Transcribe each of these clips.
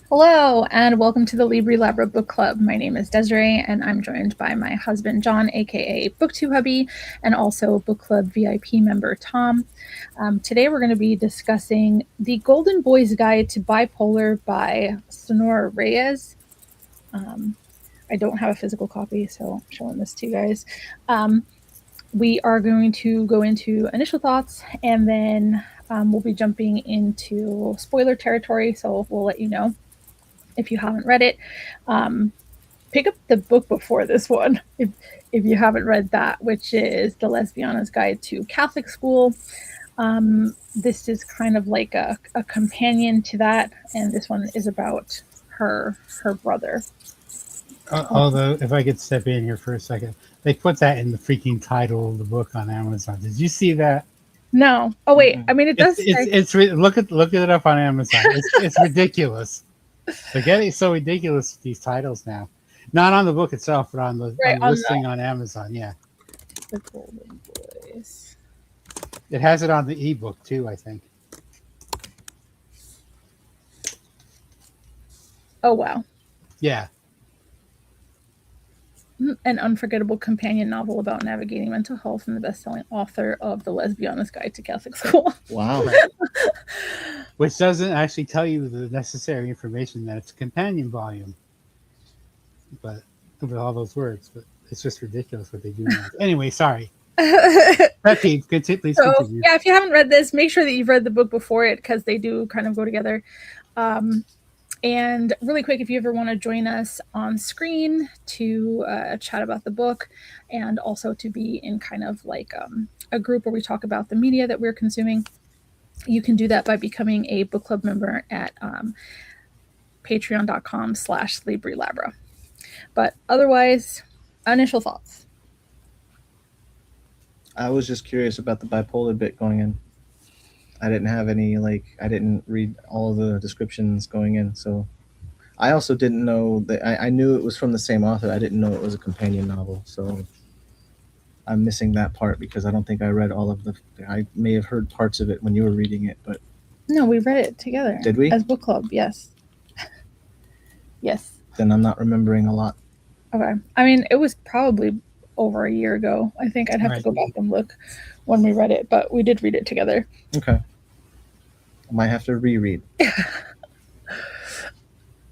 Hello, and welcome to the Libri Labra Book Club. My name is Desiree, and I'm joined by my husband, John, aka BookTube Hubby, and also Book Club VIP member, Tom. Today, we're going to be discussing The Golden Boy's Guide to Bipolar by Sonora Reyes. I don't have a physical copy, so I'm showing this to you guys. We are going to go into initial thoughts, and then we'll be jumping into spoiler territory, so we'll let you know if you haven't read it. Pick up the book before this one if you haven't read that, which is The Lesbiana's Guide to Catholic School. This is kind of like a companion to that, and this one is about her brother. Although, if I could step in here for a second, they put that in the freaking title of the book on Amazon. Did you see that? No. Oh wait, I mean it does. Look it up on Amazon. It's ridiculous. They're getting so ridiculous with these titles now. Not on the book itself, but on the listing on Amazon. Yeah. The Golden Boys. It has it on the ebook too, I think. Oh wow. Yeah. An unforgettable companion novel about navigating mental health from the best-selling author of The Lesbiana's Guide to Catholic School. Wow. Which doesn't actually tell you the necessary information that it's a companion volume. But with all those words, but it's just ridiculous what they do now. Anyway, sorry. Please continue. Yeah, if you haven't read this, make sure that you've read the book before it, because they do kind of go together. And really quick, if you ever want to join us on screen to chat about the book, and also to be in kind of like a group where we talk about the media that we're consuming, you can do that by becoming a book club member at patreon.com/LibriLabra. But otherwise, initial thoughts. I was just curious about the bipolar bit going in. I didn't have any, I didn't read all of the descriptions going in. So I also didn't know that I knew it was from the same author. I didn't know it was a companion novel. So I'm missing that part because I don't think I read all of I may have heard parts of it when you were reading it, but. No, we read it together. Did we? As book club, yes. Yes. Then I'm not remembering a lot. Okay. I mean, it was probably over a year ago. I think I'd have to go back and look when we read it, but we did read it together. Okay. I might have to reread.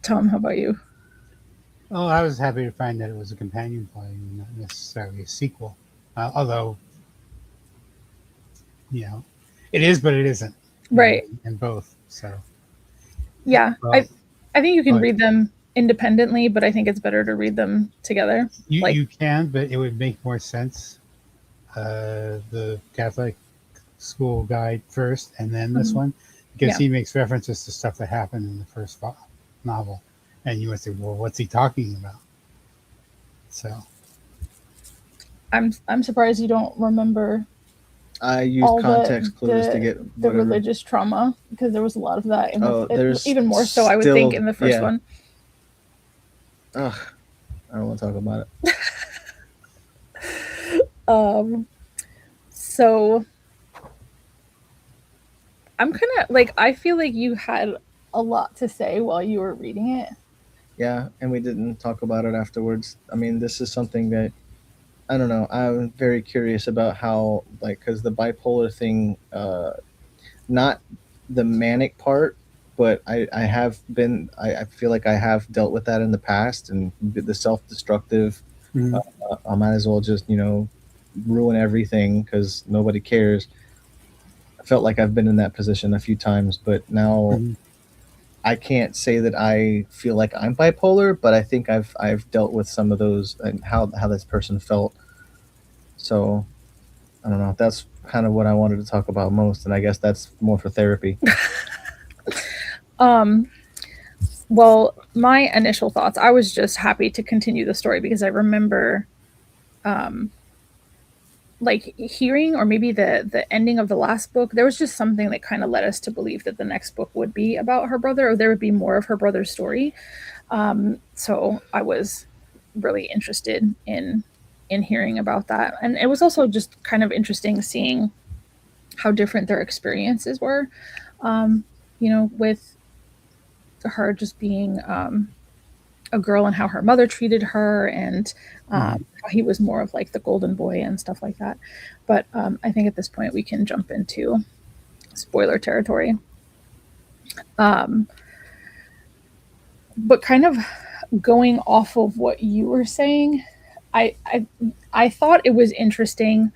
Tom, how about you? Oh, I was happy to find that it was a companion volume, not necessarily a sequel. Although, it is, but it isn't. Right. In both. So. Yeah. Well, I think you can read them independently, but I think it's better to read them together. You can, but it would make more sense. The Catholic School Guide first, and then this one, because he makes references to stuff that happened in the first novel, and you would say, "Well, what's he talking about?" So, I'm surprised you don't remember. I used context clues to get the religious trauma, because there was a lot of that in even more so, I would think, in the first one. Ugh, I don't want to talk about it. So I'm kind of I feel like you had a lot to say while you were reading it. Yeah, and we didn't talk about it afterwards. I mean, this is something that, I don't know, I'm very curious about how, because the bipolar thing, not the manic part, but I feel like I have dealt with that in the past, and the self-destructive, I might as well just, ruin everything because nobody cares. I felt like I've been in that position a few times, but now I can't say that I feel like I'm bipolar, but I think I've dealt with some of those and how this person felt. So I don't know. That's kind of what I wanted to talk about most, and I guess that's more for therapy. Well, my initial thoughts, I was just happy to continue the story because I remember hearing, or maybe the ending of the last book, there was just something that kind of led us to believe that the next book would be about her brother, or there would be more of her brother's story. So I was really interested in hearing about that. And it was also just kind of interesting seeing how different their experiences were, with her just being a girl and how her mother treated her, and how he was more of like the golden boy and stuff like that. But I think at this point we can jump into spoiler territory. But kind of going off of what you were saying, I thought it was interesting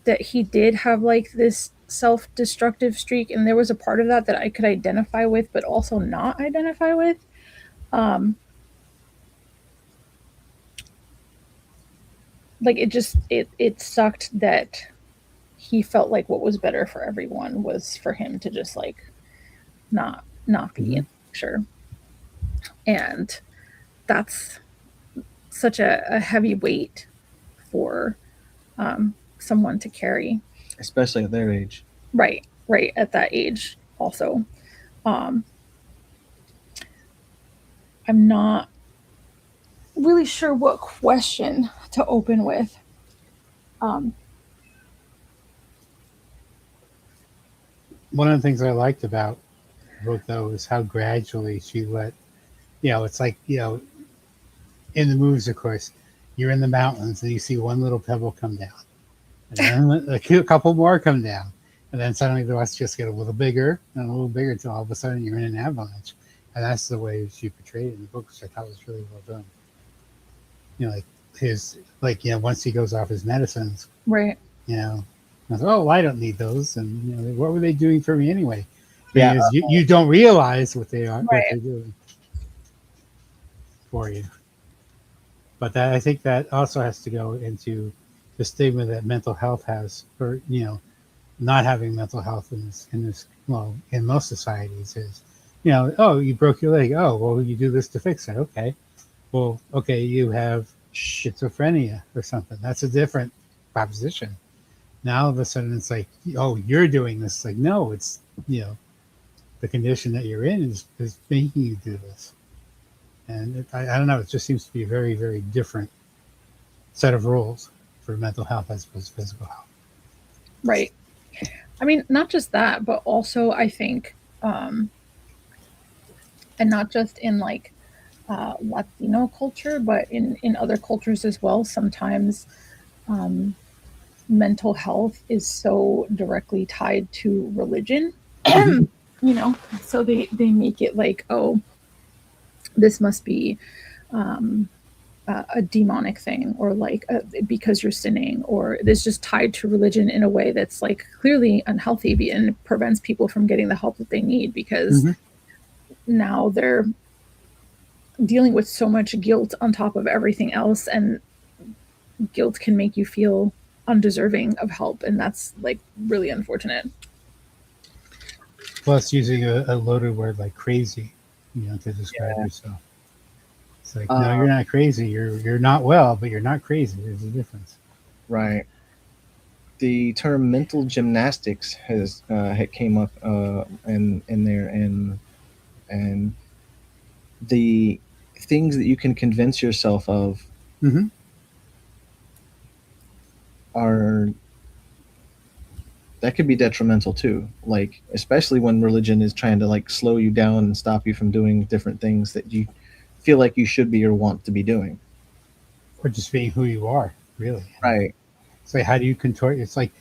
that he did have like this self-destructive streak, and there was a part of that that I could identify with but also not identify with. Like it sucked that he felt like what was better for everyone was for him to just like not be in the picture. And that's such a heavy weight for someone to carry, especially at their age. Right at that age also. I'm not really sure what question to open with. One of the things I liked about the book, though, is how gradually she let, it's like, in the movies, of course, you're in the mountains and you see one little pebble come down, and then a couple more come down, and then suddenly the rest just get a little bigger and a little bigger until all of a sudden you're in an avalanche. And that's the way she portrayed it in the book, which I thought was really well done. Once he goes off his medicines, right? I was, I don't need those, and what were they doing for me anyway? Yeah, because you don't realize what they are, right. what they're doing for you. But I think that also has to go into the stigma that mental health has, or not having mental health in this in most societies is, you broke your leg. Oh, well, you do this to fix it. Okay, well, okay, you have schizophrenia or something. That's a different proposition. Now all of a sudden it's like, oh, you're doing this. Like, no, it's the condition that you're in is making you do this. And I don't know, it just seems to be a very, very different set of rules for mental health as opposed to physical health. Right. I mean, not just that, but also I think, and not just in like Latino culture, but in other cultures as well, sometimes mental health is so directly tied to religion. So they make it like, oh, this must be a demonic thing, or like because you're sinning, or it's just tied to religion in a way that's like clearly unhealthy and prevents people from getting the help that they need, because now they're dealing with so much guilt on top of everything else, and guilt can make you feel undeserving of help, and that's like really unfortunate. Plus using a loaded word like crazy, to describe yourself. It's like, no, you're not crazy. You're not well, but you're not crazy. There's a difference. Right. The term mental gymnastics had came up in there, and the things that you can convince yourself of are, that could be detrimental too. Like, especially when religion is trying to like slow you down and stop you from doing different things that you feel like you should be or want to be doing, or just being who you are, really. Right. It's like, how do you contort? It's like,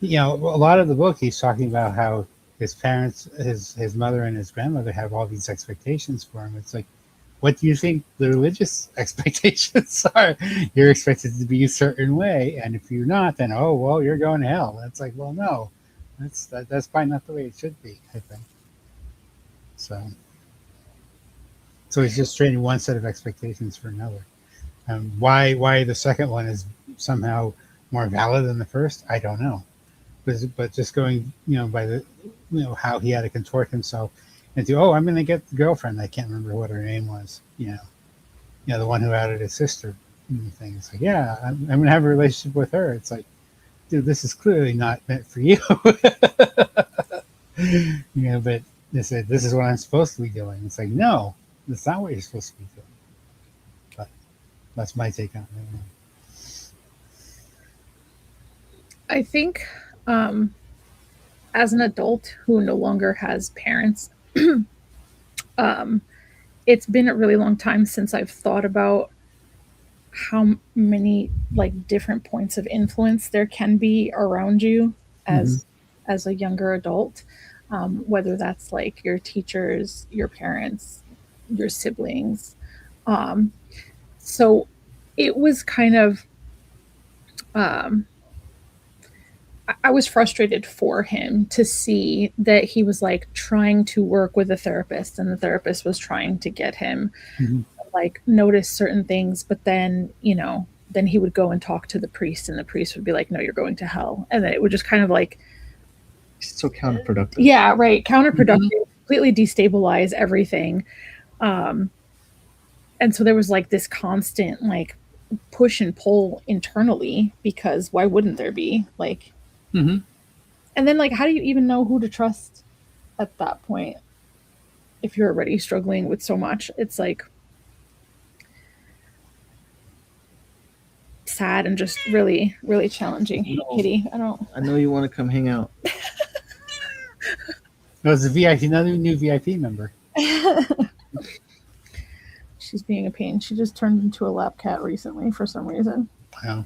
a lot of the book he's talking about how his parents, his mother and his grandmother have all these expectations for him. It's like, what do you think the religious expectations are? You're expected to be a certain way, and if you're not, then you're going to hell. It's like, well, no, that's probably not the way it should be, I think. So he's just trading one set of expectations for another. Why the second one is somehow more valid than the first, I don't know. But just going, by the, how he had to contort himself into, I'm going to get the girlfriend. I can't remember what her name was. The one who added his sister thing. It's like, yeah, I'm going to have a relationship with her. It's like, dude, this is clearly not meant for you. But they said, this is what I'm supposed to be doing. It's like, no, that's not what you're supposed to be doing. But that's my take on it. I think as an adult who no longer has parents, It's been a really long time since I've thought about how many like different points of influence there can be around you Mm-hmm. as a younger adult, whether that's like your teachers, your parents, your siblings. Um, so it was kind of um, I was frustrated for him to see that he was like trying to work with a therapist and the therapist was trying to get him Mm-hmm. like notice certain things, but then, then he would go and talk to the priest and the priest would be like, no, you're going to hell. And then it would just kind of like, It's so counterproductive. yeah, right. Counterproductive, Mm-hmm. completely destabilize everything. Um, and so there was like this constant like push and pull internally because why wouldn't there be like, Mm-hmm. and then like, how do you even know who to trust at that point? If you're already struggling with so much, it's like sad and just really, really challenging. Hey, Kitty, I know you want to come hang out. It was a VIP, another new VIP member. She's being a pain. She just turned into a lap cat recently for some reason. Wow.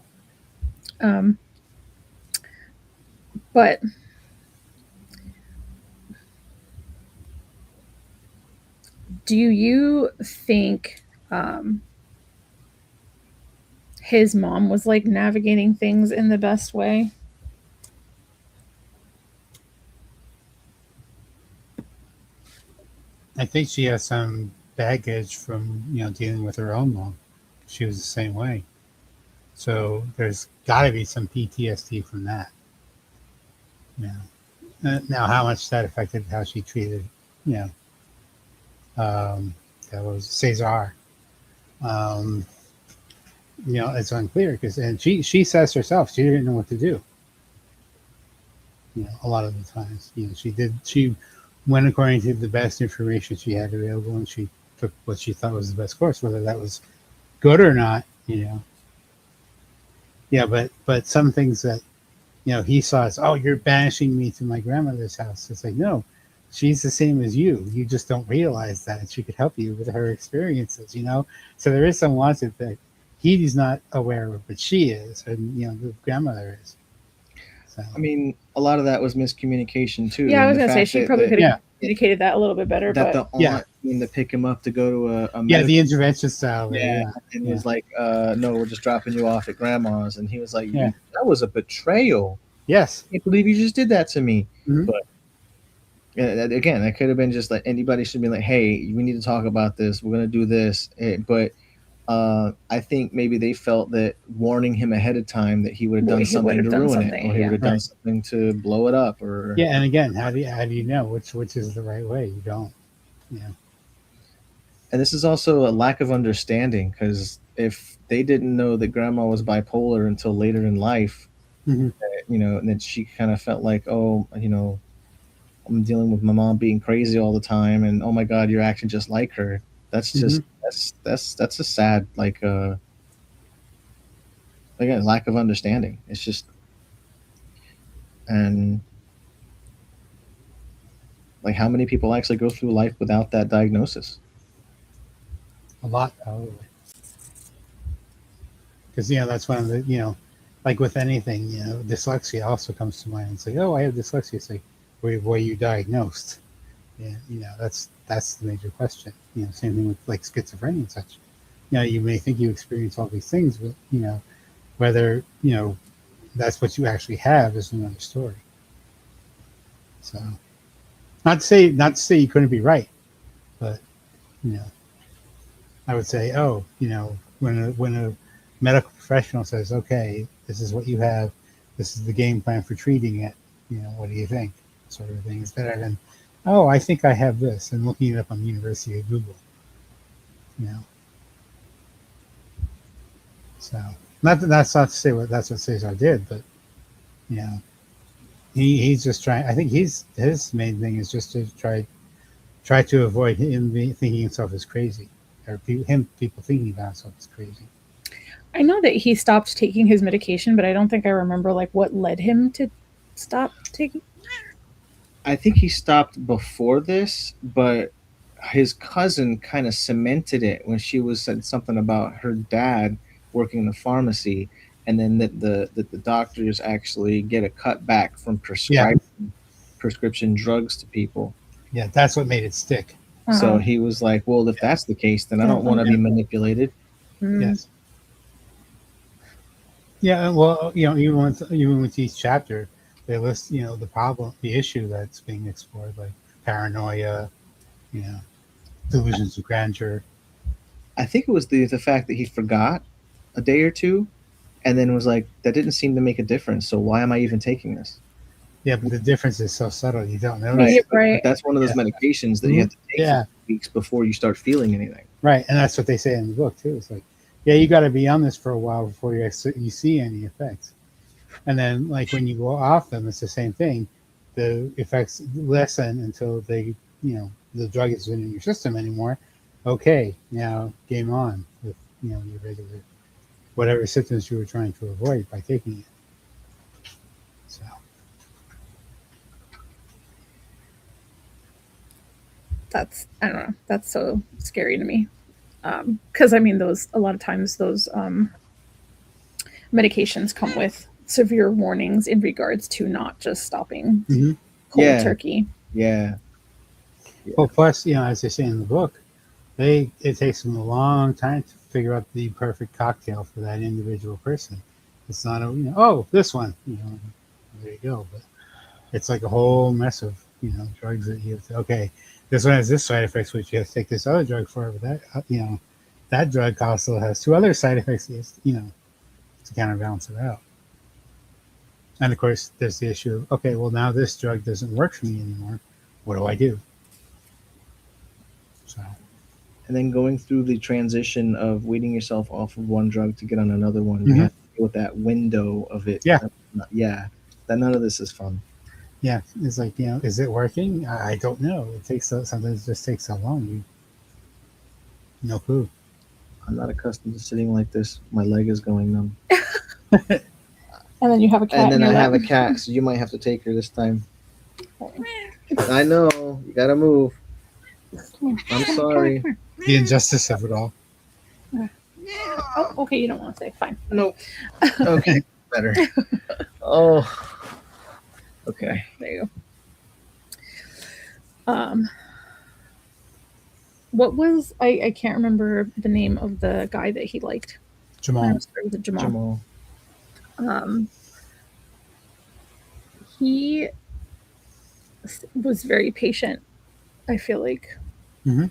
But do you think his mom was like navigating things in the best way? I think she has some baggage from dealing with her own mom. She was the same way. So there's got to be some PTSD from that. Yeah. Now, how much that affected how she treated, that was Cesar. It's unclear and she says herself she didn't know what to do. A lot of the times, she went according to the best information she had available, and she took what she thought was the best course, whether that was good or not. Yeah, but some things that he saw as, oh, you're banishing me to my grandmother's house. It's like, no, she's the same as you. You just don't realize that, and she could help you with her experiences. So there is some logic that he's not aware of, but she is, and the grandmother is. So. I mean, a lot of that was miscommunication too. Yeah, I was gonna say she probably could have communicated that a little bit better. That but the aunt came to pick him up to go to a the intervention style. And was like, no, we're just dropping you off at grandma's, and he was like, that was a betrayal. Yes, I can't believe you just did that to me. Mm-hmm. But again, that could have been just like anybody should be like, hey, we need to talk about this. We're gonna do this, but. I think maybe they felt that warning him ahead of time that he would have done something to ruin it, or he would have done something to blow it up, or and again, how do you know which is the right way? You don't, And this is also a lack of understanding, because if they didn't know that grandma was bipolar until later in life, mm-hmm. And then she kind of felt like, oh, I'm dealing with my mom being crazy all the time, and oh my God, you're acting just like her. That's just that's a sad again, lack of understanding. It's just, and like, how many people actually go through life without that diagnosis? A lot, probably. Because that's one of the like with anything, dyslexia also comes to mind. It's like, oh, I have dyslexia. It's like, were you diagnosed? Yeah, that's the major question. Same thing with like schizophrenia and such. You may think you experience all these things, but whether that's what you actually have is another story. So, not to say you couldn't be right, but I would say, when a medical professional says, okay, this is what you have, this is the game plan for treating it, what do you think, sort of thing, is better than, oh, I think I have this, and looking it up on the University of Google. So that's not to say that's what Cesar did, but he's just trying. I think his main thing is just to try to avoid him thinking himself as crazy, or people thinking about himself as crazy. I know that he stopped taking his medication, but I don't think I remember like what led him to stop taking. I think he stopped before this, but his cousin kind of cemented it when she was said something about her dad working in the pharmacy, and then that the doctors actually get a cutback from prescription drugs to people. Yeah, that's what made it stick. So he was like, well, if that's the case, then I don't want to be manipulated. Yes. Yeah, well, even with each chapter, they list, the problem, the issue that's being explored, like paranoia, delusions of grandeur. I think it was the fact that he forgot a day or two, and then was like, that didn't seem to make a difference. So why am I even taking this? Yeah, but the difference is so subtle you don't notice. Right. But that's one of those medications that you have to take for weeks before you start feeling anything. Right, and that's what they say in the book too. It's like, yeah, you got to be on this for a while before you see any effects. And then, like when you go off them, it's the same thing. The effects lessen until the drug isn't in your system anymore. Okay, now game on with your regular whatever symptoms you were trying to avoid by taking it. So. I don't know. That's so scary to me. Because I mean, a lot of times those medications come with severe warnings in regards to not just stopping cold turkey. Yeah. Well, plus, as they say in the book, it takes them a long time to figure out the perfect cocktail for that individual person. It's not this one, there you go. But it's like a whole mess of drugs that you have to, okay, this one has this side effects, which you have to take this other drug for, but that that drug also has two other side effects, to counterbalance it out. And of course, there's the issue of, okay, well, now this drug doesn't work for me anymore. What do I do? So. And then going through the transition of weaning yourself off of one drug to get on another one, you have to deal with that window of it. Yeah. That none of this is fun. Yeah, it's like, is it working? I don't know. It takes sometimes it just takes so long. No clue. I'm not accustomed to sitting like this. My leg is going numb. And then you have a cat. And then I have a cat, so you might have to take her this time. I know. You gotta move. I'm sorry. The injustice of it all. Oh, okay. You don't want to say. Fine. Nope. Okay. Better. Oh. Okay. There you go. What was I can't remember the name of the guy that he liked. Jamal. Jamal. He was very patient, I feel like. Mm-hmm.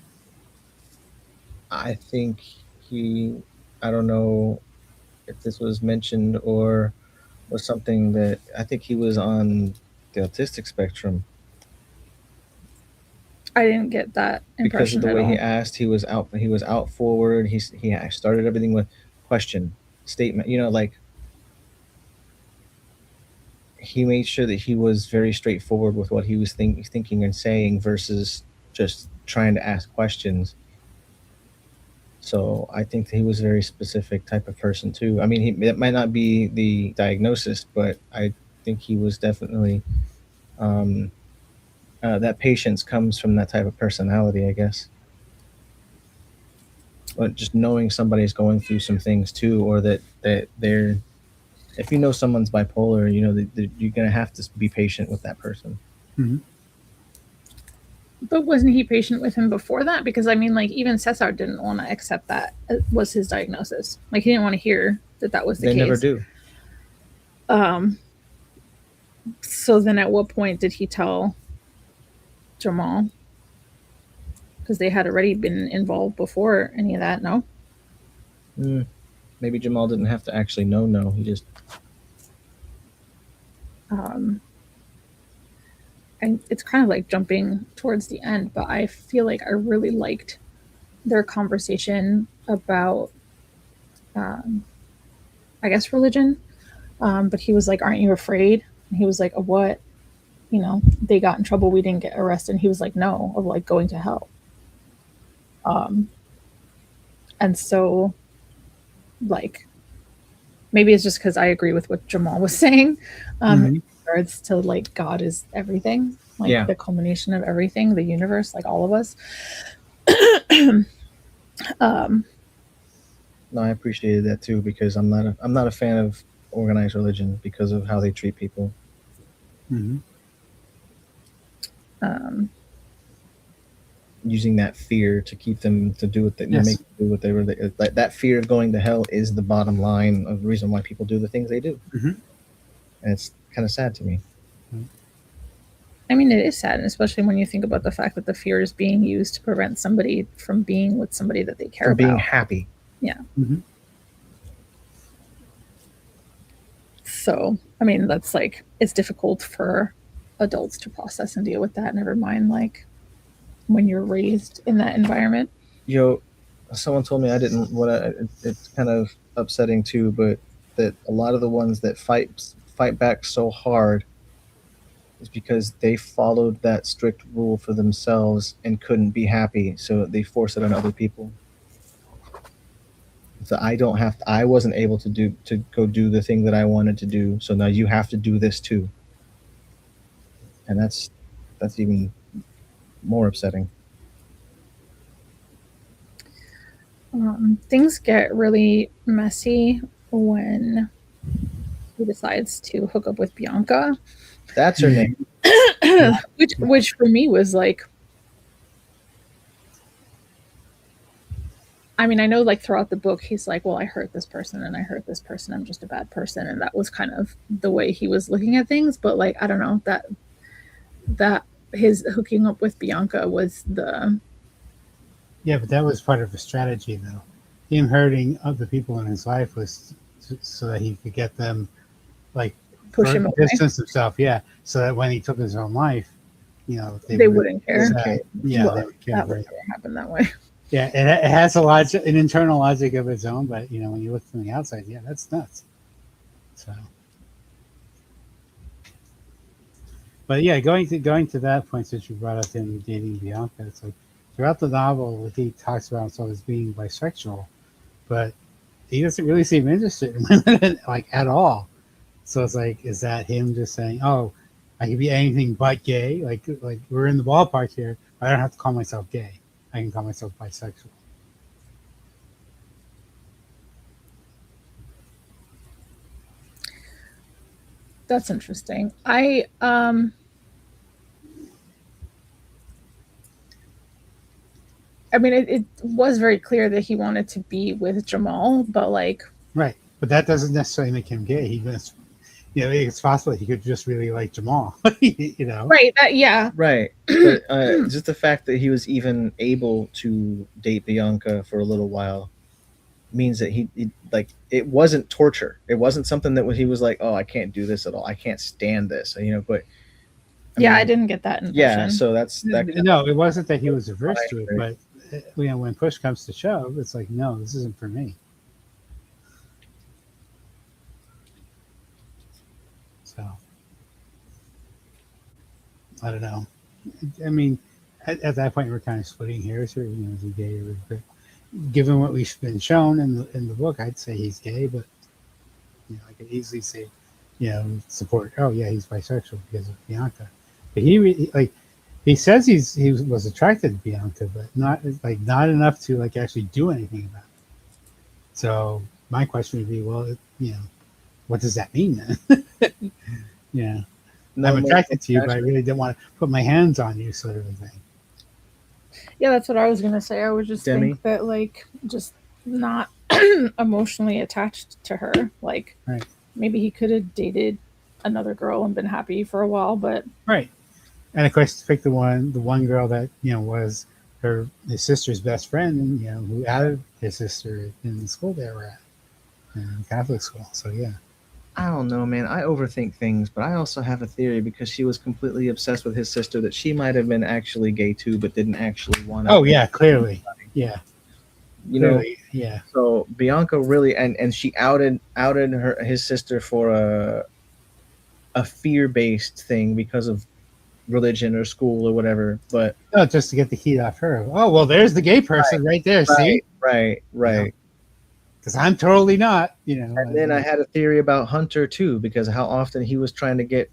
I think I don't know if this was mentioned or was something that I think he was on the autistic spectrum. I didn't get that impression because of the way he asked. He was out forward. He started everything with question, statement. Like he made sure that he was very straightforward with what he was thinking and saying versus just trying to ask questions. So I think that he was a very specific type of person too. I mean, it might not be the diagnosis, but I think he was definitely that patience comes from that type of personality, I guess. But just knowing somebody's going through some things too, or that they're, if you know someone's bipolar, that you're gonna have to be patient with that person. Mm-hmm. But wasn't he patient with him before that? Because I mean, like even Cesar didn't want to accept that was his diagnosis. Like he didn't want to hear that was the case. They never do. So then, at what point did he tell Jamal? Because they had already been involved before any of that. No. Maybe Jamal didn't have to actually know. No, he just. And it's kind of like jumping towards the end, but I feel like I really liked their conversation about, I guess, religion. But he was like, "Aren't you afraid?" And he was like, "Of what?" They got in trouble. We didn't get arrested. And he was like, "No, of like going to hell." And so, like, maybe it's just because I agree with what Jamal was saying. In regards to like God is everything, like the culmination of everything, the universe, like all of us. No, I appreciated that too, because I'm not a fan of organized religion because of how they treat people. Mm-hmm. Using that fear to keep them to do what they Yes. make them do what they were. That fear of going to hell is the bottom line of the reason why people do the things they do, Mm-hmm. and it's kind of sad to me. I mean, it is sad, and especially when you think about the fact that the fear is being used to prevent somebody from being with somebody that they care From about. being happy. Yeah. Mm-hmm. So, I mean, that's like, it's difficult for adults to process and deal with that. Never mind, like, when you're raised in that environment. Someone told me I didn't. It's kind of upsetting too, but that a lot of the ones that fight back so hard is because they followed that strict rule for themselves and couldn't be happy, so they force it on other people. So I wasn't able to go do the thing that I wanted to do, so now you have to do this too. And that's even more upsetting. Things get really messy when he decides to hook up with Bianca. That's her name. which for me was like, I mean, I know like throughout the book he's like, well, I hurt this person and I hurt this person, I'm just a bad person, and that was kind of the way he was looking at things. But like, I don't know, that his hooking up with Bianca was the... Yeah, but that was part of a strategy, though. Him hurting other people in his life was so that he could get them, like, push him away. Distance himself, yeah. So that when he took his own life, you know, they wouldn't care. Yeah, well, they would care. That would never happen that way. Yeah, it has an internal logic of its own, but you know, when you look from the outside, yeah, that's nuts. So, but yeah, going to that point, since you brought up him dating Bianca, it's like throughout the novel, he talks about himself as being bisexual, but he doesn't really seem interested in women like at all. So it's like, is that him just saying, "Oh, I can be anything but gay"? Like we're in the ballpark here. I don't have to call myself gay. I can call myself bisexual. That's interesting. I mean, it was very clear that he wanted to be with Jamal, but like... Right, but that doesn't necessarily make him gay. He just, you know, it's possible he could just really like Jamal. You know, right? Yeah, right. But just the fact that he was even able to date Bianca for a little while means that he like, it wasn't torture. It wasn't something that he was like, oh, I can't do this at all. I can't stand this. You know, but I didn't get that impression. Yeah, so that's that. No, it wasn't that he was averse to it, but you know, when push comes to shove, it's like, no, this isn't for me. So I don't know. I mean, at that point, we're kind of splitting hairs here. You know, is he gay or but given what we've been shown in the book, I'd say he's gay, but you know, I could easily say, you know, support. Oh yeah, he's bisexual because of Bianca. But he says he was attracted to Bianca, but not enough to like actually do anything about it. So my question would be, well, you know, what does that mean then? Yeah, I'm attracted to you, but I really didn't want to put my hands on you, sort of a thing. Yeah, that's what I was gonna say. I would just think that like just not emotionally attached to her. Like, right. Maybe he could have dated another girl and been happy for a while, but right. And of course, pick the one girl that, you know, was his sister's best friend, and you know, who outed his sister in the school they were at, in Catholic school. So yeah. I don't know, man. I overthink things, but I also have a theory because she was completely obsessed with his sister that she might have been actually gay too, but didn't actually want to. Oh yeah, clearly. Yeah. You know, yeah. So Bianca really, and she outed his sister for a fear-based thing because of religion or school or whatever, but no, just to get the heat off her. Oh well, there's the gay person right there. See, right. Because I'm totally not, you know. And then I had a theory about Hunter too, because how often he was trying to get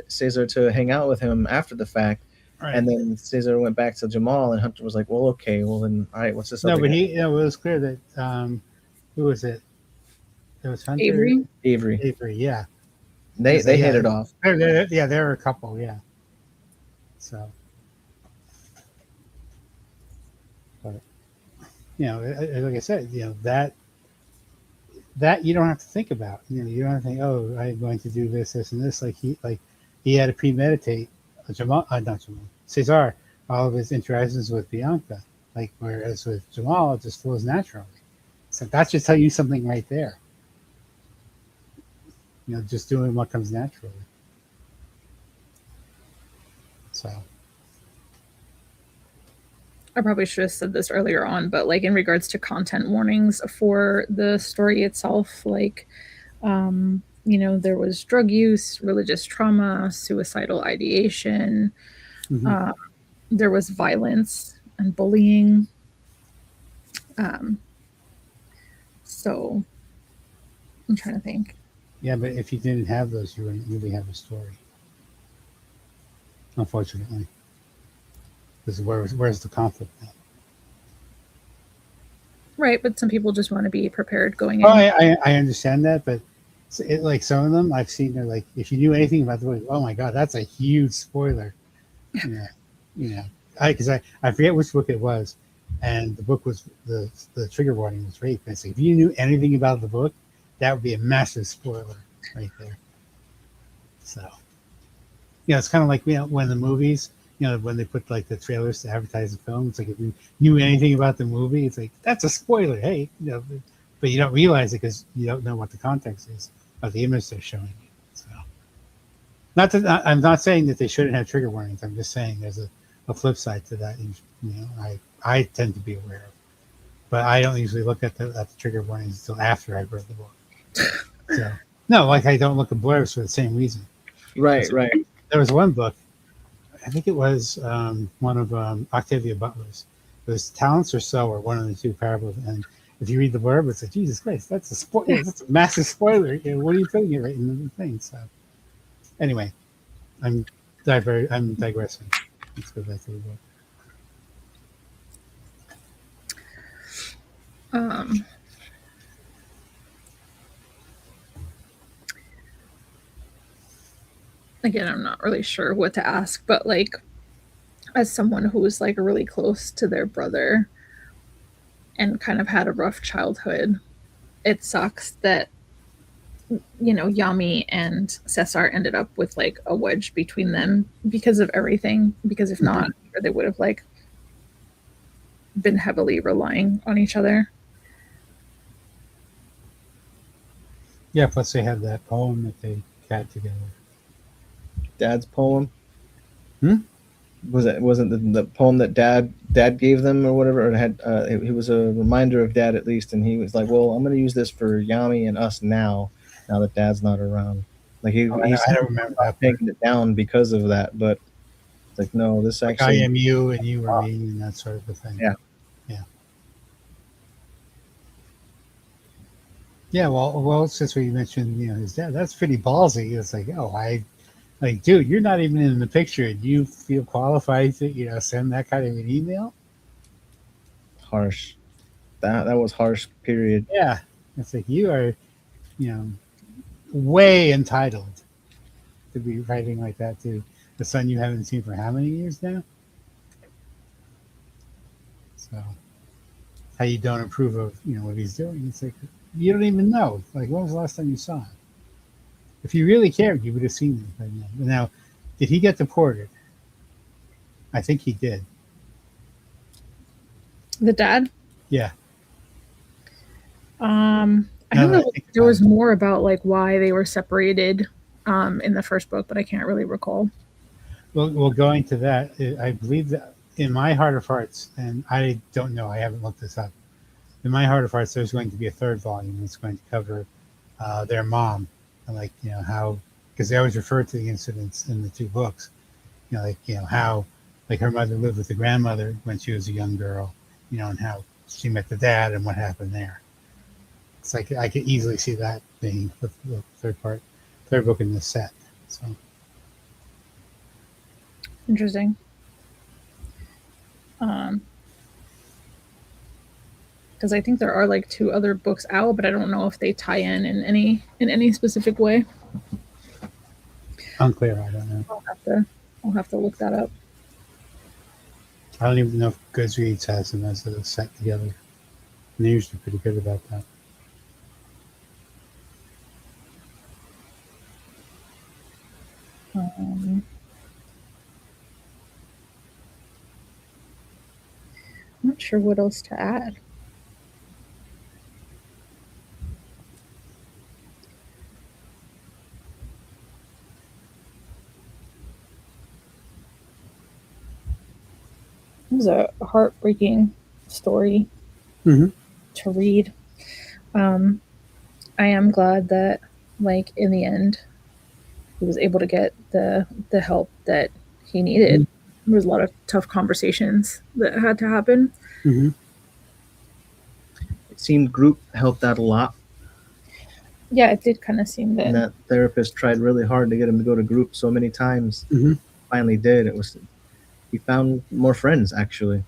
Caesar to hang out with him after the fact, Right. And then Caesar went back to Jamal, and Hunter was like, "Well, okay, well then, all right, what's this No, other but guy?" it was clear that who was it? It was Hunter Avery. Avery. Avery. Yeah, They yeah, hit it off. yeah, there were a couple. Yeah, so but like I said, that you don't have to think about. You don't have to think, oh, I'm going to do this, this, and this. He had to premeditate. Not Jamal, Cesar, all of his interactions with Bianca. Whereas with Jamal, it just flows naturally. So that should tell you something right there. Just doing what comes naturally. So. I probably should have said this earlier on, but like in regards to content warnings for the story itself, there was drug use, religious trauma, suicidal ideation, Mm-hmm. there was violence and bullying. So I'm trying to think. Yeah, but if you didn't have those, you wouldn't really have a story. Unfortunately, because where's the conflict now? Right, but some people just want to be prepared going in. Oh, I understand that, but like some of them I've seen, they're like, if you knew anything about the book, oh my god, that's a huge spoiler. Because I forget which book it was, and the book was the trigger warning was rape. And it's like, if you knew anything about the book, that would be a massive spoiler right there. So, it's kind of like when the movies, when they put like the trailers to advertise the film, it's like if you knew anything about the movie, it's like that's a spoiler. Hey, but you don't realize it because you don't know what the context is of the image they're showing you. So, I'm not saying that they shouldn't have trigger warnings. I'm just saying there's a flip side to that. I tend to be aware of, but I don't usually look at the trigger warnings until after I've read the book. So no, like I don't look at blurbs for the same reason. Right. There was one book, I think it was one of Octavia Butler's. It was Talents or So, or one of the two parables. And if you read the blurb, it's like, Jesus Christ, that's a spoiler. That's a massive spoiler. What are you putting it right in the thing? So anyway, I'm digressing. Let's go back to the book. Again, I'm not really sure what to ask, but like as someone who was like really close to their brother and kind of had a rough childhood, it sucks that Yami and Cesar ended up with like a wedge between them because of everything. Because if not, they would have like been heavily relying on each other. Yeah, plus they had that poem that they had together. Dad's poem. Hmm? Wasn't the poem that Dad gave them or whatever? Or it was a reminder of Dad at least, and he was like, "Well, I'm going to use this for Yami and us now that Dad's not around." Like I don't remember that taking it down because of that, but it's like no, this like actually I am you and you are me and that sort of a thing. Yeah. Yeah, well, since we mentioned, his dad, that's pretty ballsy. It's like, dude, you're not even in the picture, and you feel qualified to, send that kind of an email. harsh. That was harsh. Period. Yeah, it's like you are, way entitled to be writing like that to the son you haven't seen for how many years now. So, how you don't approve of what he's doing? It's like you don't even know. Like, when was the last time you saw him? If you really cared, you would have seen him by now. Now, did he get deported? I think he did. The dad? Yeah. I don't know. There was more about like why they were separated in the first book, but I can't really recall. Well, going to that, I believe that in my heart of hearts, and I don't know, I haven't looked this up. In my heart of hearts, there's going to be a third volume that's going to cover their mom, and how, because they always refer to the incidents in the two books, how her mother lived with the grandmother when she was a young girl, and how she met the dad and what happened there. It's like I could easily see that being the third book in this set. So interesting. Because I think there are like 2 other books out, but I don't know if they tie in any specific way. Unclear. I don't know. I'll have to look that up. I don't even know if Goodreads has them as a set together. And they're usually pretty good about that. I'm not sure what else to add. It was a heartbreaking story to read. I am glad that, like, in the end, he was able to get the help that he needed. There was a lot of tough conversations that had to happen. It seemed group helped out a lot. Yeah, it did kind of seem that. And that therapist tried really hard to get him to go to group so many times. Finally did. He found more friends, actually.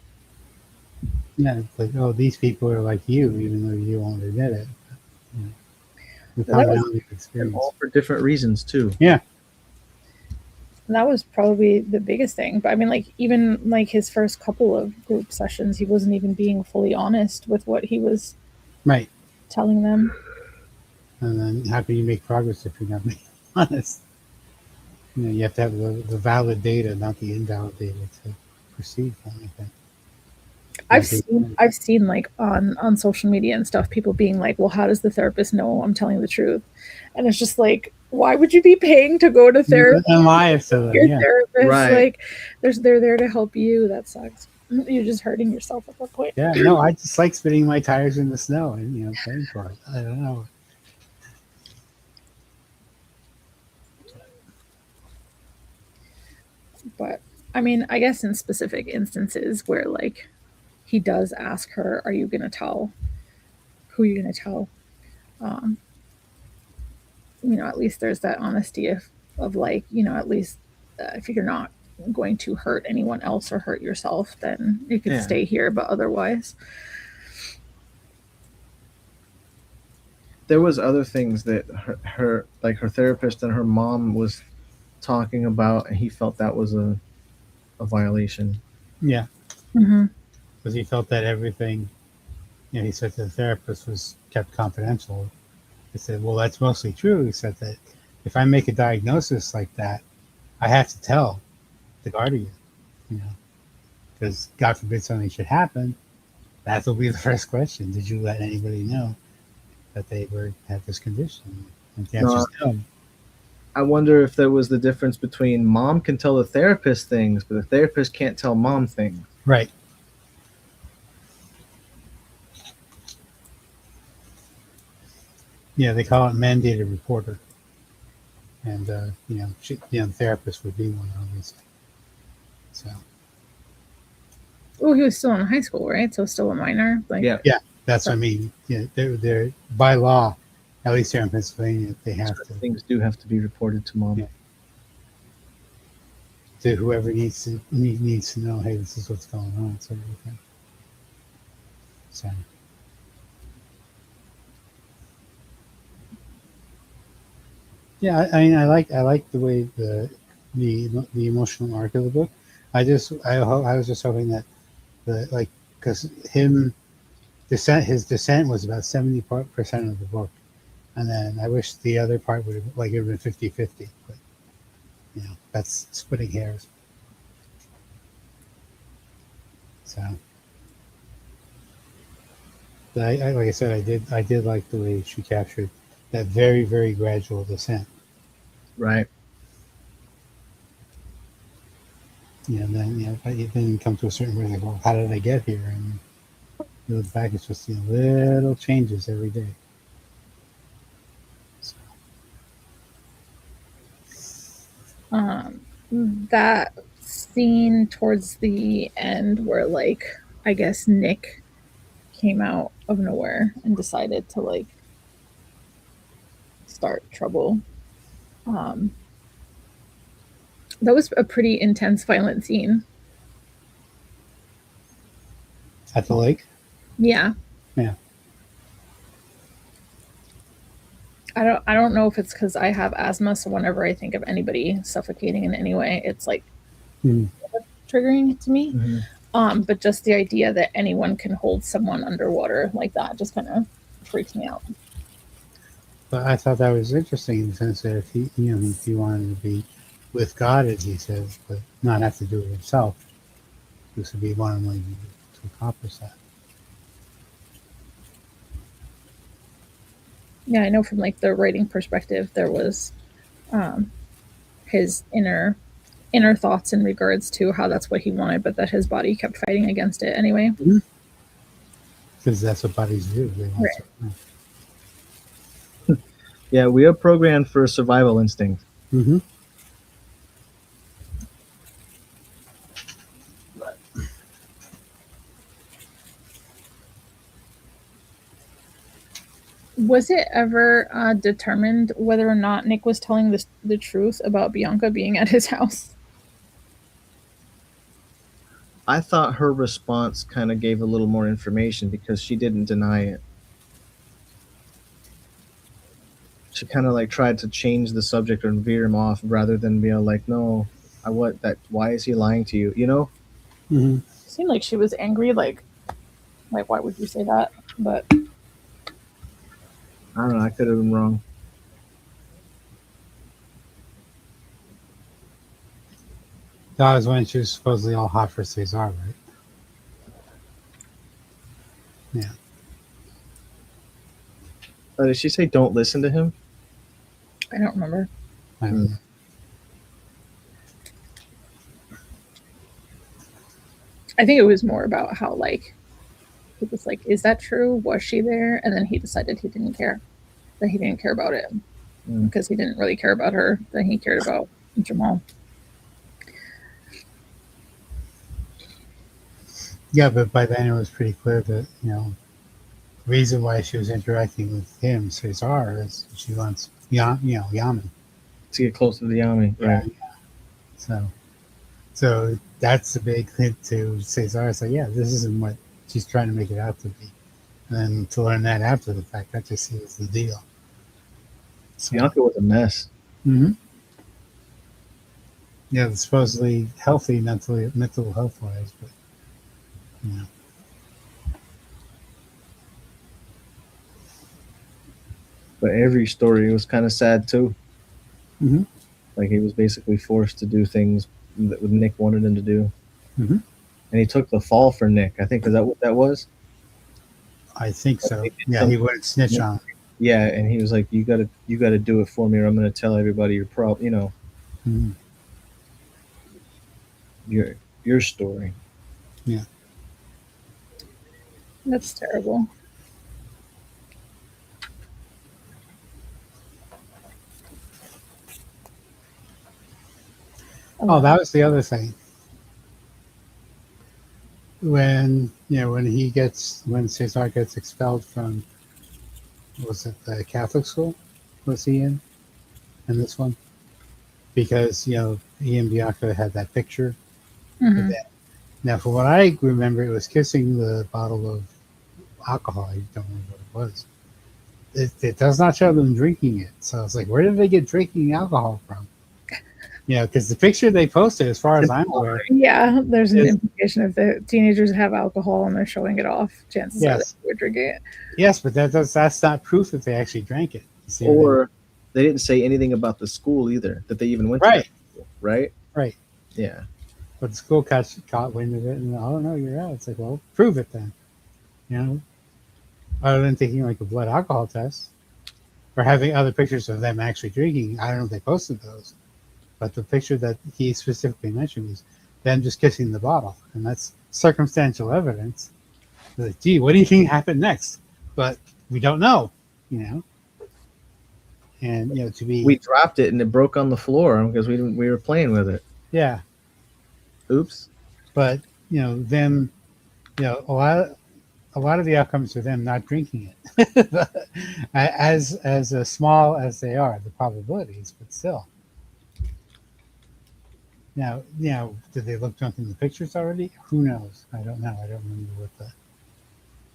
Yeah, it's like, oh, these people are like you, even though you won't admit it. The commonality of experience. All for different reasons, too. Yeah. That was probably the biggest thing. But I mean, like, even like his first couple of group sessions, he wasn't even being fully honest with what he was telling them. And then how can you make progress if you're not being honest? You know, you have to have the valid data, not the invalid data to proceed from anything. I've seen like on social media and stuff, people being like, well, how does the therapist know I'm telling the truth? And it's just like, why would you be paying to go to therapy? And lie to them, your therapist, like, they're there to help you. That sucks. You're just hurting yourself at that point. Yeah, no, I just like spinning my tires in the snow and paying for it. I don't know. But I mean, I guess in specific instances where like he does ask her, are you gonna tell? Who are you gonna tell? At least there's that honesty of like, at least if you're not going to hurt anyone else or hurt yourself, then you could stay here, but otherwise. There was other things that her therapist and her mom was talking about, and he felt that was a violation. Yeah. Because he felt that everything, he said the therapist was kept confidential. He said, well, that's mostly true. He said that if I make a diagnosis like that, I have to tell the guardian, because God forbid something should happen. That will be the first question. Did you let anybody know that they had this condition? And the answer is no. I wonder if there was the difference between mom can tell the therapist things, but the therapist can't tell mom things. Right. Yeah, they call it mandated reporter. And, the therapist would be one, obviously. So. Oh, he was still in high school, right? So still a minor? Yeah, that's what I mean. Yeah, they're by law, at least here in Pennsylvania, they have to. Things do have to be reported to mom. Yeah. To whoever needs to know, hey, this is what's going on, sort of thing. So. Yeah, I mean, I like the way the emotional arc of the book. I was just hoping that because his descent was about 70% of the book, and then I wish the other part would have been 50-50, but that's splitting hairs. So, but I like I said, I did like the way she captured that very, very gradual descent. Right. And then you come to a certain point, like, well, how did I get here? And you look back, it's just little changes every day. So. That scene towards the end where, like, I guess Nick came out of nowhere and decided to start trouble. That was a pretty intense, violent scene. At the lake? Yeah. Yeah. I don't know if it's because I have asthma, so whenever I think of anybody suffocating in any way, it's like triggering to me. But just the idea that anyone can hold someone underwater like that just kind of freaks me out. But I thought that was interesting in the sense that if he wanted to be with God, as he says, but not have to do it himself, this would be one way to accomplish that. Yeah, I know from like the writing perspective, there was his inner thoughts in regards to how that's what he wanted, but that his body kept fighting against it anyway. Because that's what bodies do. They want Right. to. Yeah, we are programmed for survival instinct. Mm-hmm. Was it ever determined whether or not Nick was telling the truth about Bianca being at his house? I thought her response kind of gave a little more information because she didn't deny it. She kind of like tried to change the subject and veer him off rather than be like, no, why is he lying to you? You know? Mm-hmm. It seemed like she was angry, like why would you say that? But I don't know. I could have been wrong. That was when she was supposedly all hot for Cesar, right? Yeah. Did she say don't listen to him? I don't remember. I don't know. I think it was more about how like he was like, is that true? Was she there? And then he decided he didn't care. That he didn't care about it because he didn't really care about her. That he cared about Jamal. Yeah, but by then it was pretty clear that the reason why she was interacting with him, Cesar, is she wants Yaman to get closer to the Yami, right? Yeah. So that's a big hint to Cesar. So yeah, this isn't what she's trying to make it out to be, and then to learn that after the fact, that just seals the deal. So, Bianca was a mess. Mm-hmm. Yeah, supposedly healthy mental health wise, but But every story was kind of sad too. Mm-hmm. Like he was basically forced to do things that Nick wanted him to do. Mm-hmm. And he took the fall for Nick. I think, is that what that was? I think so. Yeah, he wouldn't snitch on him. Yeah, and he was like, "You gotta do it for me, or I'm gonna tell everybody your your story." Yeah, that's terrible. Oh, that was the other thing. When Cesar gets expelled from, was it the Catholic school? Was he in this one? Because he and Bianca had that picture. Mm-hmm. Now, from what I remember, it was kissing the bottle of alcohol. I don't remember what it was. It does not show them drinking it. So it's like, where did they get drinking alcohol from? Because the picture they posted, as far as I'm aware, there's an implication if the teenagers have alcohol and they're showing it off, chances are they would drink it. Yes, but that's not proof that they actually drank it. Or they didn't say anything about the school either, that they even went to that school, right? Right. Yeah. But the school caught wind of it, and oh no, you're out. It's like, well, prove it then. Other than taking like a blood alcohol test or having other pictures of them actually drinking. I don't know if they posted those. But the picture that he specifically mentioned was them just kissing the bottle. And that's circumstantial evidence. Like, gee, what do you think happened next? But we don't know, And, we dropped it and it broke on the floor because we were playing with it. Yeah. Oops. But, them, a lot of the outcomes are them not drinking it. as small as they are, the probabilities, but still. Now, did they look drunk in the pictures already? Who knows? I don't know. I don't remember what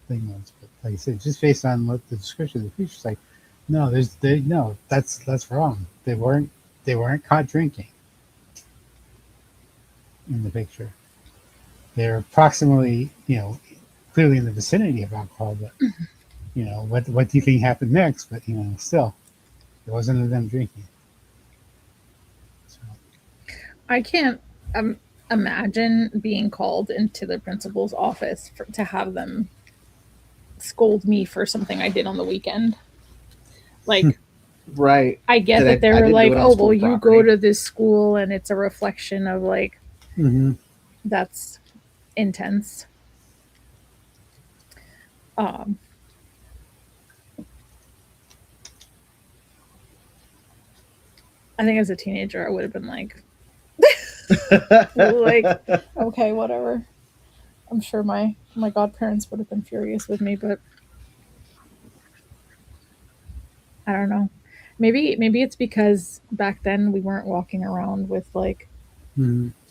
thing was. But like I said, just based on what the description of the creature's like, no, no, that's wrong. They weren't caught drinking in the picture. They're approximately, clearly in the vicinity of alcohol, but what do you think happened next? But still, it wasn't them drinking. So. I can't imagine being called into the principal's office to have them scold me for something I did on the weekend. Like, right. I get that they were like, oh, well, you go to this school and it's a reflection of like, that's intense. I think as a teenager, I would have been like, okay, whatever. I'm sure my godparents would have been furious with me, but I don't know. Maybe it's because back then we weren't walking around with like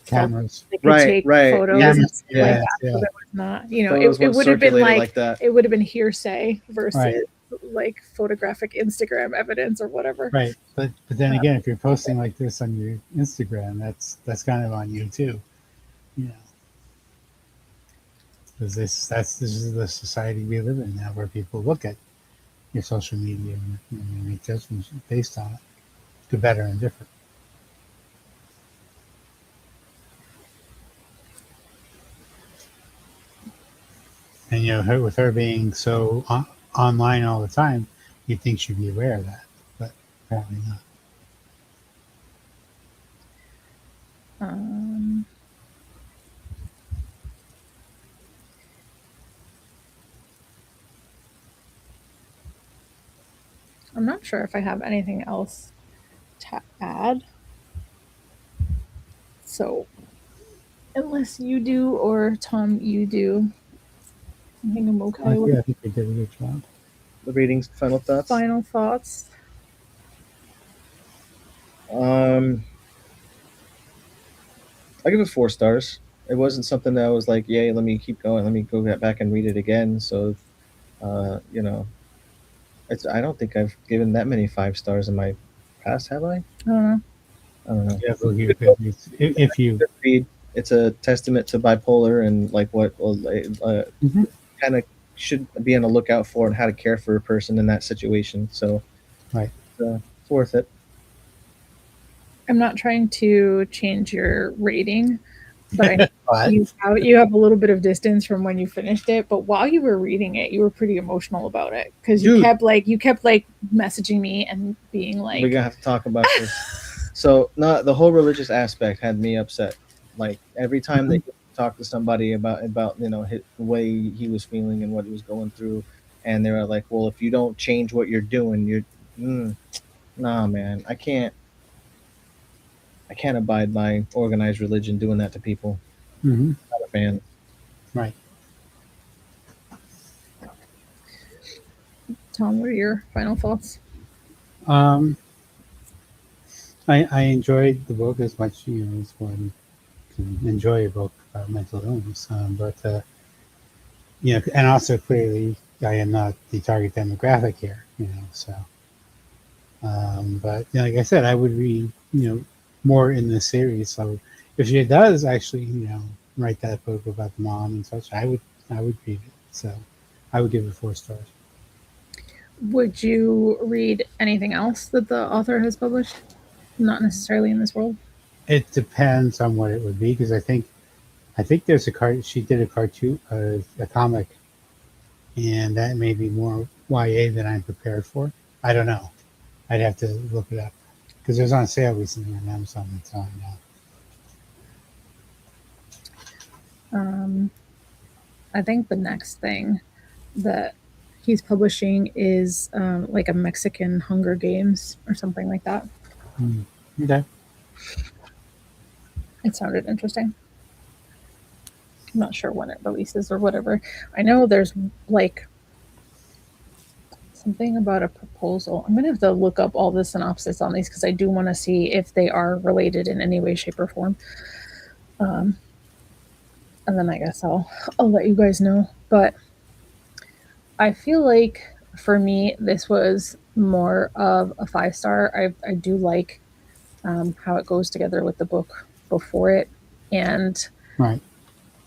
cameras. They could take photos and stuff like that. Yeah. So that was not, it would have been like that. It would have been hearsay versus like photographic Instagram evidence or whatever. Right. But then again, if you're posting like this on your Instagram, that's kind of on you too. Because this is the society we live in now, where people look at your social media and make judgments based on it, good, better, and different. And with her being so online all the time, you'd think she'd be aware of that, but apparently not. I'm not sure if I have anything else to add. So, unless you do, or Tom, you do, I think I'm okay. Yeah, I think we did a good job. The ratings, final thoughts. Final thoughts. I give it 4 stars. It wasn't something that I was like, yay, let me keep going. Let me go back and read it again. So, I don't think I've given that many 5 stars in my past, have I? I don't know. Yeah, if you read, it's a testament to bipolar and like what kind of should be on the lookout for and how to care for a person in that situation. So, right, it's worth it. I'm not trying to change your rating, but you have a little bit of distance from when you finished it. But while you were reading it, you were pretty emotional about it because you kept messaging me and being like, "We're gonna have to talk about this." So, the whole religious aspect had me upset. Like every time they talked to somebody about the way he was feeling and what he was going through, and they were like, "Well, if you don't change what you're doing, nah, man, I can't abide by organized religion doing that to people." Mm-hmm. Not a fan. Right. Tom, what are your final thoughts? I enjoyed the book as much as one can enjoy a book about mental illness, but and also clearly I am not the target demographic here, so. But like I said, I would read more in this series. So if she does actually write that book about the mom and such, I would read it. So I would give it 4 stars. Would you read anything else that the author has published? Not necessarily in this world. It depends on what it would be, because I think there's she did a cartoon, a comic, and that may be more YA than I'm prepared for. I don't know. I'd have to look it up because it was on sale recently on Amazon. It's on now. I think the next thing that he's publishing is like a Mexican Hunger Games or something like that. Okay. It sounded interesting. I'm not sure when it releases or whatever. I know there's like something about a proposal. I'm gonna have to look up all the synopsis on these because I do want to see if they are related in any way, shape, or form. And then I guess I'll let you guys know. But I feel like for me, this was more of a 5 star. I do like how it goes together with the book before it. And Right.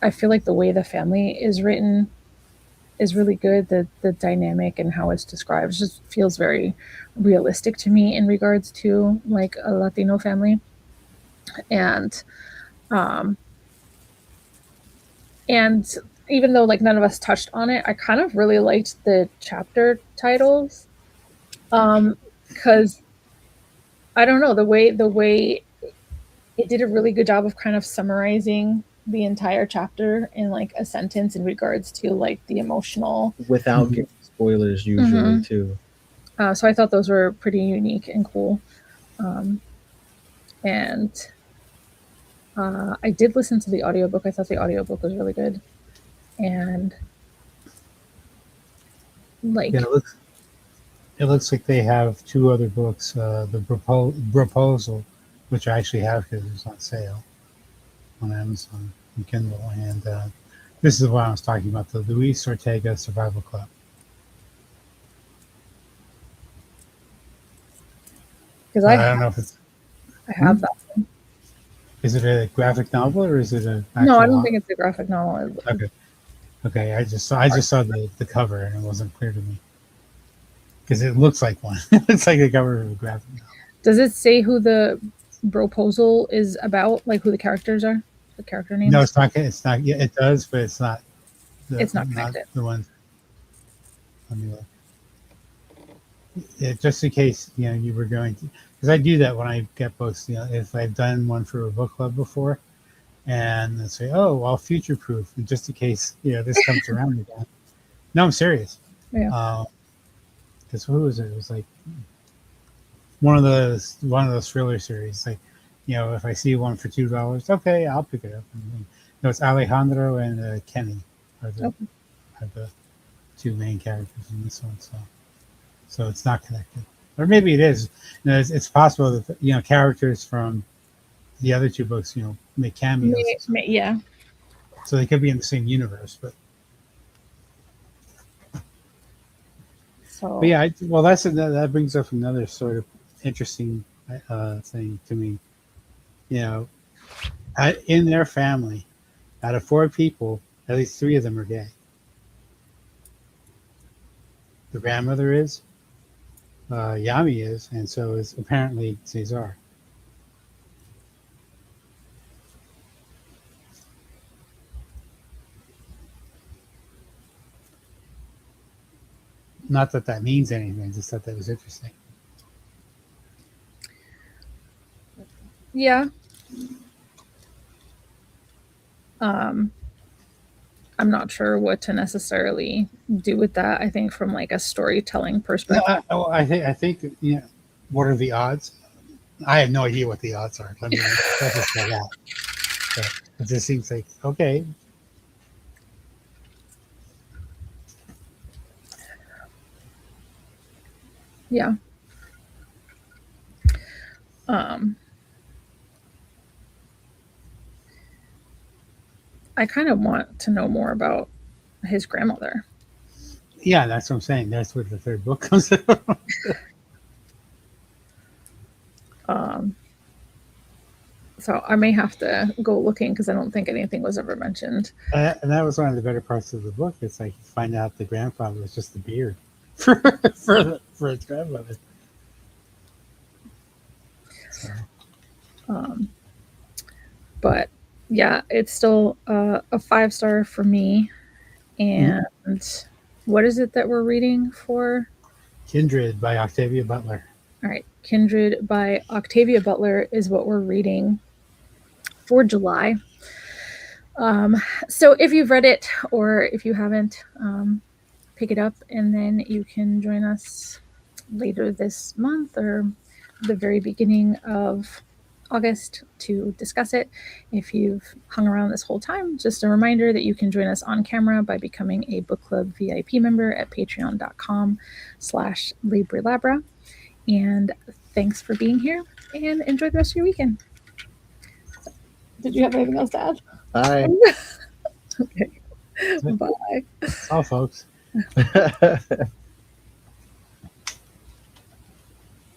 I feel like the way the family is written is really good. The dynamic and how it's described just feels very realistic to me in regards to like a Latino family. And um and even though like none of us touched on it, I kind of really liked the chapter titles. Because I don't know, the way it did a really good job of kind of summarizing the entire chapter in like a sentence in regards to like the emotional. without Mhm. getting spoilers usually Mhm. too. So I thought those were pretty unique and cool. Um, and I did listen to the audiobook. I thought the audiobook was really good. And Yeah, like, it looks like they have two other books. The proposal, which I actually have because it's on sale on Amazon and Kindle, and this is what I was talking about, the Luis Ortega Survival Club. because I don't know if it's I have that. is it a graphic novel or is it an No, I actual? don't think it's a graphic novel. Okay, okay. I just saw the cover and it wasn't clear to me because it looks like one. It looks like the cover of a graphic novel. Does it say who the proposal is about? Like who the characters are? The character No, names? it's not. It's not. Yeah, it does, but it's not It's not not connected. the one. Let me look. Just in case you were going to, because I do that when I get books. If I've done one for a book club before, and they say, "Oh, I'll future proof," just in case this comes around again. No, I'm serious. Yeah. Because who was it? It was like one of those thriller series. Like, if I see one for $2, okay, I'll pick it up. And, it's Alejandro and Kenny are the Okay. are the two main characters in this one. So it's not connected, or maybe it is. It's possible that characters from the other two books make cameos, Yeah. so they could be in the same universe. But So yeah, well, that brings up another sort of interesting thing to me. You know, in their family, out of 4 people, at least 3 of them are gay. The grandmother is, Yami is, and so is apparently Cesar. Not that that means anything, just that was interesting. yeah. Um, I'm not sure what to necessarily do with that. I think from like a storytelling perspective. I think what are the odds? I have no idea what the odds are. Let me preface that. But it just seems like okay. Yeah. Um, I kind of want to know more about his grandmother. Yeah, that's what I'm saying. That's where the third book comes from. Um, so I may have to go looking because I don't think anything was ever mentioned. And that was one of the better parts of the book. It's like you find out the grandfather was just the beard for his grandmother. So. But yeah, it's still a 5 star for me. And what is it that we're reading for? Kindred by Octavia Butler. All right, Kindred by Octavia Butler is what we're reading for July. So if you've read it or if you haven't, pick it up and then you can join us later this month or the very beginning of August to discuss it. If you've hung around this whole time, just a reminder that you can join us on camera by becoming a book club VIP member at patreon.com/LibriLabra. And thanks for being here and enjoy the rest of your weekend. Did you have anything else to add? Bye. Okay. Bye. All, folks.